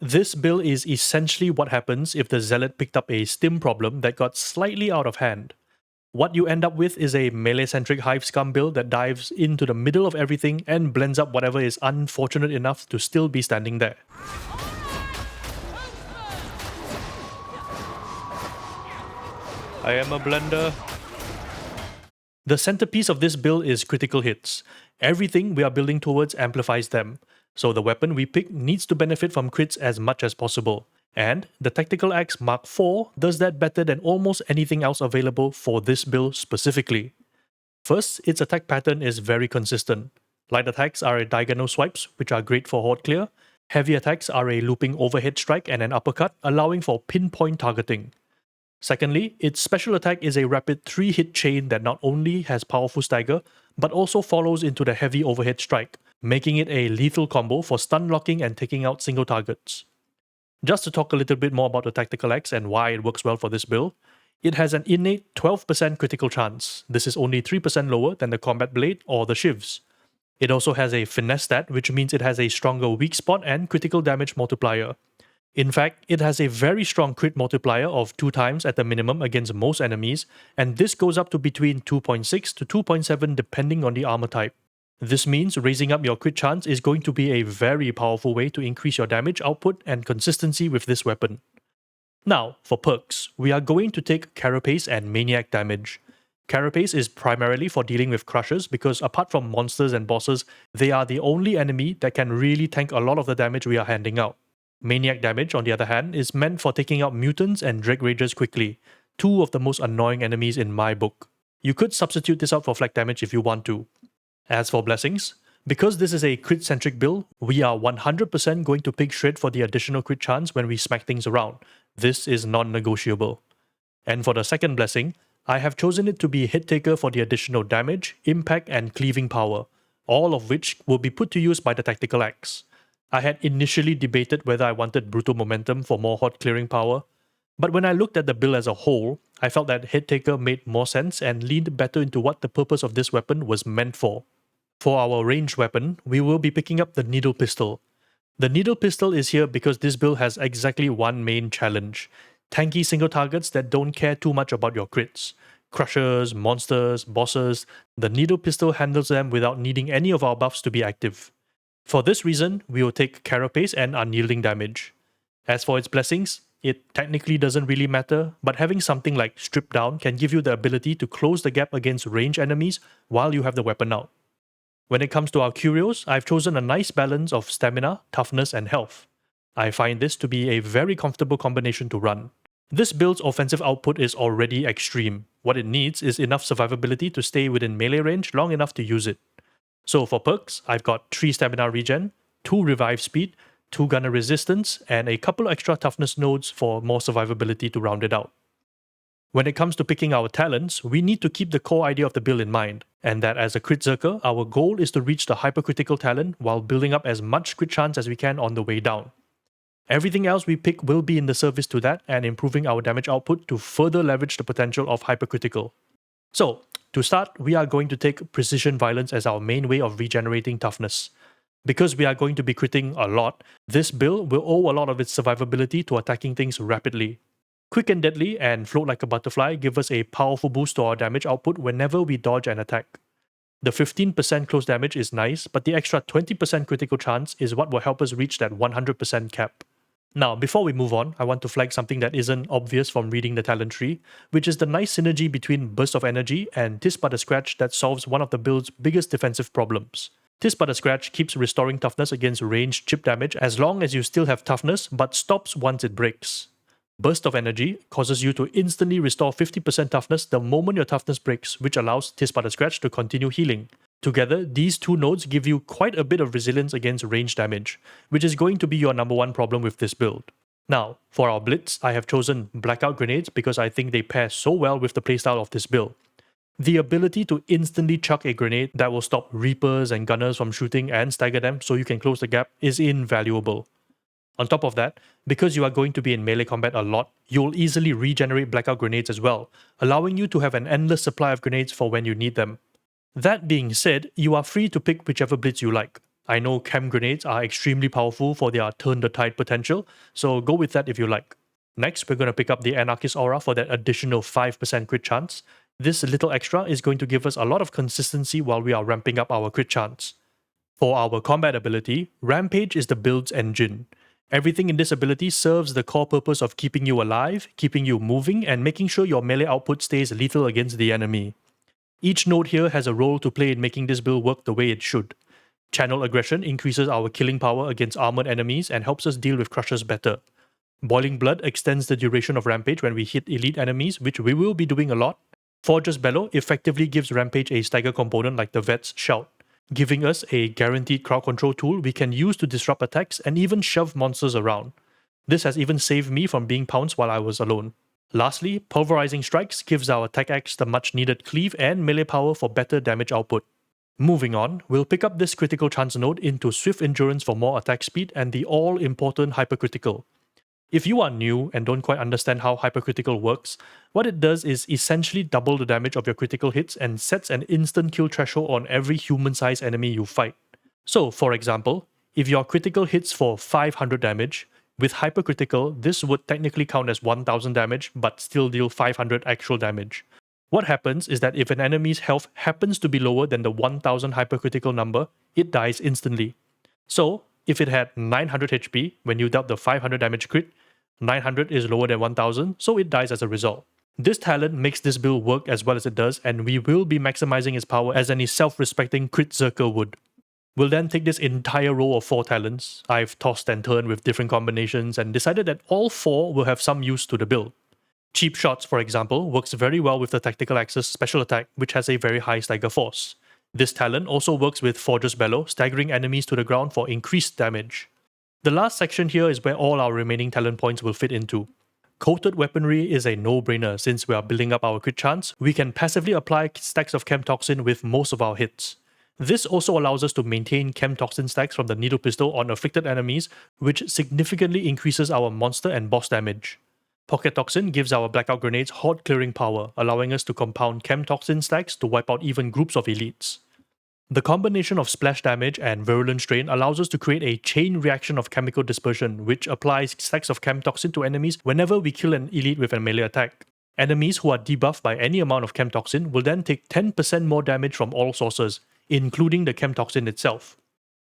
This build is essentially what happens if the Zealot picked up a stim problem that got slightly out of hand. What you end up with is a melee-centric Hive Scum build that dives into the middle of everything and blends up whatever is unfortunate enough to still be standing there. I am a blender. The centerpiece of this build is critical hits. Everything we are building towards amplifies them, so the weapon we pick needs to benefit from crits as much as possible. And the Tactical Axe Mark IV does that better than almost anything else available for this build specifically. First, its attack pattern is very consistent. Light attacks are a diagonal swipes, which are great for horde clear. Heavy attacks are a looping overhead strike and an uppercut, allowing for pinpoint targeting. Secondly, its special attack is a rapid 3-hit chain that not only has powerful stagger, but also follows into the heavy overhead strike, making it a lethal combo for stun locking and taking out single targets. Just to talk a little bit more about the Tactical Axe and why it works well for this build, it has an innate 12% critical chance. This is only 3% lower than the Combat Blade or the Shivs. It also has a finesse stat, which means it has a stronger weak spot and critical damage multiplier. In fact, it has a very strong crit multiplier of 2 times at the minimum against most enemies, and this goes up to between 2.6 to 2.7 depending on the armor type. This means raising up your crit chance is going to be a very powerful way to increase your damage output and consistency with this weapon. Now, for perks, we are going to take Carapace and Maniac damage. Carapace is primarily for dealing with crushers because apart from monsters and bosses, they are the only enemy that can really tank a lot of the damage we are handing out. Maniac damage, on the other hand, is meant for taking out mutants and Drake Ragers quickly, 2 of the most annoying enemies in my book. You could substitute this out for flag damage if you want to. As for blessings, because this is a crit-centric build, we are 100% going to pick Shred for the additional crit chance when we smack things around. This is non-negotiable. And for the second blessing, I have chosen it to be Hit Taker for the additional damage, impact and cleaving power, all of which will be put to use by the Tactical Axe. I had initially debated whether I wanted Brutal Momentum for more horde clearing power, but when I looked at the build as a whole, I felt that Hit Taker made more sense and leaned better into what the purpose of this weapon was meant for. For our ranged weapon, we will be picking up the Needle Pistol. The Needle Pistol is here because this build has exactly one main challenge: tanky single targets that don't care too much about your crits. Crushers, monsters, bosses, the Needle Pistol handles them without needing any of our buffs to be active. For this reason, we will take Carapace and Unyielding damage. As for its blessings, it technically doesn't really matter, but having something like Strip Down can give you the ability to close the gap against ranged enemies while you have the weapon out. When it comes to our curios, I've chosen a nice balance of stamina, toughness, and health. I find this to be a very comfortable combination to run. This build's offensive output is already extreme. What it needs is enough survivability to stay within melee range long enough to use it. So for perks, I've got 3 stamina regen, 2 revive speed, 2 gunner resistance, and a couple extra toughness nodes for more survivability to round it out. When it comes to picking our talents, we need to keep the core idea of the build in mind, and that as a Crit-zerker, our goal is to reach the hypercritical talent while building up as much crit chance as we can on the way down. Everything else we pick will be in the service to that and improving our damage output to further leverage the potential of hypercritical. So, to start, we are going to take Precision Violence as our main way of regenerating toughness. Because we are going to be critting a lot, this build will owe a lot of its survivability to attacking things rapidly. Quick and Deadly and Float Like a Butterfly give us a powerful boost to our damage output whenever we dodge an attack. The 15% close damage is nice, but the extra 20% critical chance is what will help us reach that 100% cap. Now, before we move on, I want to flag something that isn't obvious from reading the talent tree, which is the nice synergy between Burst of Energy and Tis But a Scratch that solves one of the build's biggest defensive problems. Tis But a Scratch keeps restoring toughness against ranged chip damage as long as you still have toughness, but stops once it breaks. Burst of Energy causes you to instantly restore 50% toughness the moment your toughness breaks, which allows Tis But a Scratch to continue healing. Together, these 2 nodes give you quite a bit of resilience against range damage, which is going to be your number 1 problem with this build. Now, for our Blitz, I have chosen Blackout Grenades because I think they pair so well with the playstyle of this build. The ability to instantly chuck a grenade that will stop Reapers and Gunners from shooting and stagger them so you can close the gap is invaluable. On top of that, because you are going to be in melee combat a lot, you'll easily regenerate Blackout Grenades as well, allowing you to have an endless supply of grenades for when you need them. That being said, you are free to pick whichever blitz you like. I know chem grenades are extremely powerful for their turn the tide potential, so go with that if you like. Next, we're going to pick up the Anarchist Aura for that additional 5% crit chance. This little extra is going to give us a lot of consistency while we are ramping up our crit chance. For our combat ability, Rampage is the build's engine. Everything in this ability serves the core purpose of keeping you alive, keeping you moving, and making sure your melee output stays lethal against the enemy. Each node here has a role to play in making this build work the way it should. Channel Aggression increases our killing power against armored enemies and helps us deal with crushers better. Boiling Blood extends the duration of Rampage when we hit elite enemies, which we will be doing a lot. Forger's Bellow effectively gives Rampage a stagger component like the Vet's Shout, giving us a guaranteed crowd control tool we can use to disrupt attacks and even shove monsters around. This has even saved me from being pounced while I was alone. Lastly, Pulverizing Strikes gives our attack axe the much needed cleave and melee power for better damage output. Moving on, we'll pick up this critical chance node into Swift Endurance for more attack speed and the all-important Hypercritical. If you are new and don't quite understand how Hypercritical works, what it does is essentially double the damage of your critical hits and sets an instant kill threshold on every human-sized enemy you fight. So, for example, if your critical hits for 500 damage, with Hypercritical, this would technically count as 1000 damage but still deal 500 actual damage. What happens is that if an enemy's health happens to be lower than the 1000 Hypercritical number, it dies instantly. So, if it had 900 HP when you dealt the 500 damage crit, 900 is lower than 1000, so it dies as a result. This talent makes this build work as well as it does, and we will be maximizing its power as any self-respecting Crit-zerker would. We'll then take this entire row of 4 talents. I've tossed and turned with different combinations and decided that all 4 will have some use to the build. Cheap Shots, for example, works very well with the Tactical Axe's special attack, which has a very high stagger force. This talent also works with Forger's Bellow, staggering enemies to the ground for increased damage. The last section here is where all our remaining talent points will fit into. Coated Weaponry is a no-brainer since we are building up our crit chance. We can passively apply stacks of Chem Toxin with most of our hits. This also allows us to maintain Chem Toxin stacks from the Needle Pistol on afflicted enemies, which significantly increases our monster and boss damage. Pocket Toxin gives our Blackout Grenades horde clearing power, allowing us to compound Chem Toxin stacks to wipe out even groups of elites. The combination of splash damage and virulent strain allows us to create a chain reaction of chemical dispersion, which applies stacks of Chem Toxin to enemies whenever we kill an elite with a melee attack. Enemies who are debuffed by any amount of Chem Toxin will then take 10% more damage from all sources, including the Chem Toxin itself.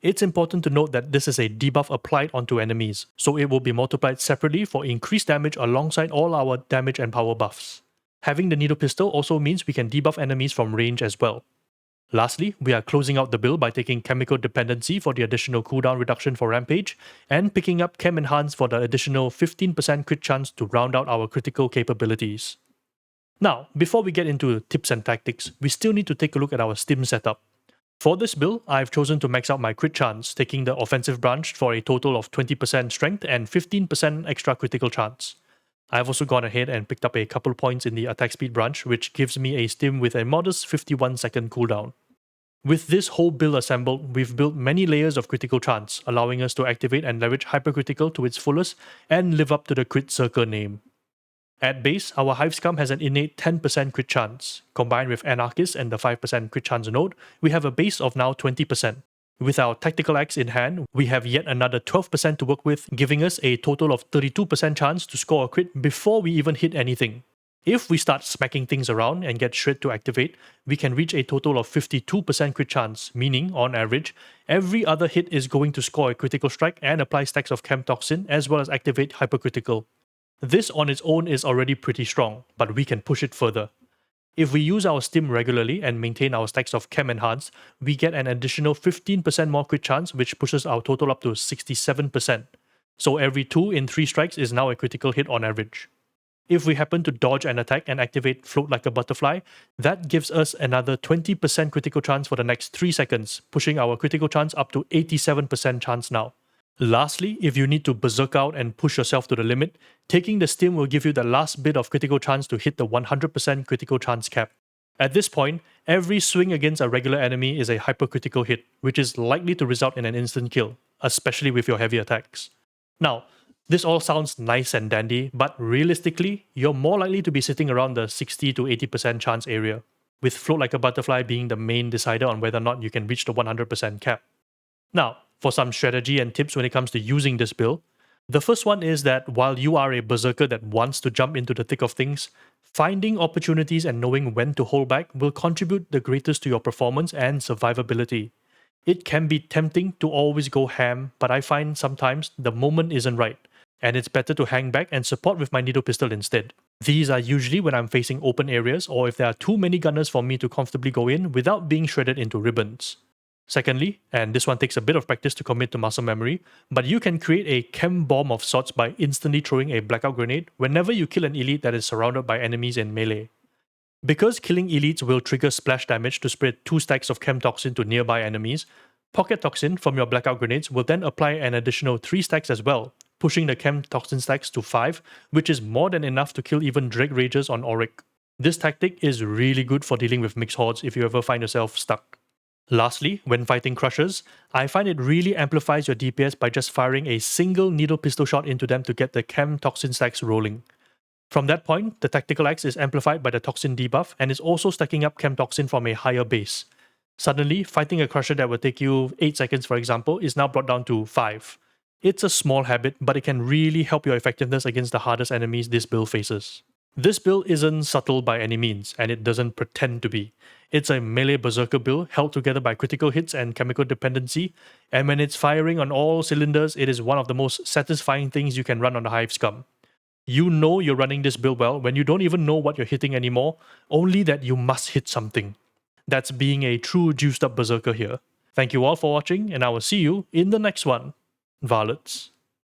It's important to note that this is a debuff applied onto enemies, so it will be multiplied separately for increased damage alongside all our damage and power buffs. Having the Needle Pistol also means we can debuff enemies from range as well. Lastly, we are closing out the build by taking Chemical Dependency for the additional cooldown reduction for Rampage, and picking up Chem Enhance for the additional 15% crit chance to round out our critical capabilities. Now, before we get into tips and tactics, we still need to take a look at our stim setup. For this build, I've chosen to max out my crit chance, taking the offensive branch for a total of 20% strength and 15% extra critical chance. I've also gone ahead and picked up a couple points in the attack speed branch, which gives me a stim with a modest 51 second cooldown. With this whole build assembled, we've built many layers of critical chance, allowing us to activate and leverage Hypercritical to its fullest and live up to the Crit-zerker name. At base, our Hive Scum has an innate 10% crit chance. Combined with Anarchist and the 5% crit chance node, we have a base of now 20%. With our Tactical Axe in hand, we have yet another 12% to work with, giving us a total of 32% chance to score a crit before we even hit anything. If we start smacking things around and get Shred to activate, we can reach a total of 52% crit chance, meaning, on average, every other hit is going to score a critical strike and apply stacks of Chem Toxin as well as activate Hypercritical. This on its own is already pretty strong, but we can push it further. If we use our stim regularly and maintain our stacks of Chem Enhance, we get an additional 15% more crit chance, which pushes our total up to 67%. So every 2 in 3 strikes is now a critical hit on average. If we happen to dodge an attack and activate Float Like a Butterfly, that gives us another 20% critical chance for the next 3 seconds, pushing our critical chance up to 87% chance now. Lastly, if you need to berserk out and push yourself to the limit, taking the stim will give you the last bit of critical chance to hit the 100% critical chance cap. At this point, every swing against a regular enemy is a hypercritical hit, which is likely to result in an instant kill, especially with your heavy attacks. Now, this all sounds nice and dandy, but realistically, you're more likely to be sitting around the 60 to 80% chance area, with Float Like a Butterfly being the main decider on whether or not you can reach the 100% cap. Now, for some strategy and tips when it comes to using this build, the first one is that while you are a berserker that wants to jump into the thick of things, finding opportunities and knowing when to hold back will contribute the greatest to your performance and survivability. It can be tempting to always go ham, but I find sometimes the moment isn't right, and it's better to hang back and support with my needle pistol instead. These are usually when I'm facing open areas or if there are too many gunners for me to comfortably go in without being shredded into ribbons. Secondly, and this one takes a bit of practice to commit to muscle memory, but you can create a chem bomb of sorts by instantly throwing a blackout grenade whenever you kill an elite that is surrounded by enemies in melee. Because killing elites will trigger splash damage to spread 2 stacks of chem toxin to nearby enemies, pocket toxin from your blackout grenades will then apply an additional 3 stacks as well, pushing the chem toxin stacks to 5, which is more than enough to kill even Drake Ragers on Auric. This tactic is really good for dealing with mixed hordes if you ever find yourself stuck. Lastly, when fighting crushers, I find it really amplifies your DPS by just firing a single needle pistol shot into them to get the chem toxin stacks rolling. From that point, the tactical axe is amplified by the toxin debuff and is also stacking up chem toxin from a higher base. Suddenly, fighting a crusher that would take you 8 seconds for example is now brought down to 5. It's a small habit, but it can really help your effectiveness against the hardest enemies this build faces. This build isn't subtle by any means, and it doesn't pretend to be. It's a melee berserker build held together by critical hits and chemical dependency, and when it's firing on all cylinders, it is one of the most satisfying things you can run on the Hive Scum. You know you're running this build well when you don't even know what you're hitting anymore, only that you must hit something. That's being a true juiced up berserker here. Thank you all for watching, and I will see you in the next one. Varlets.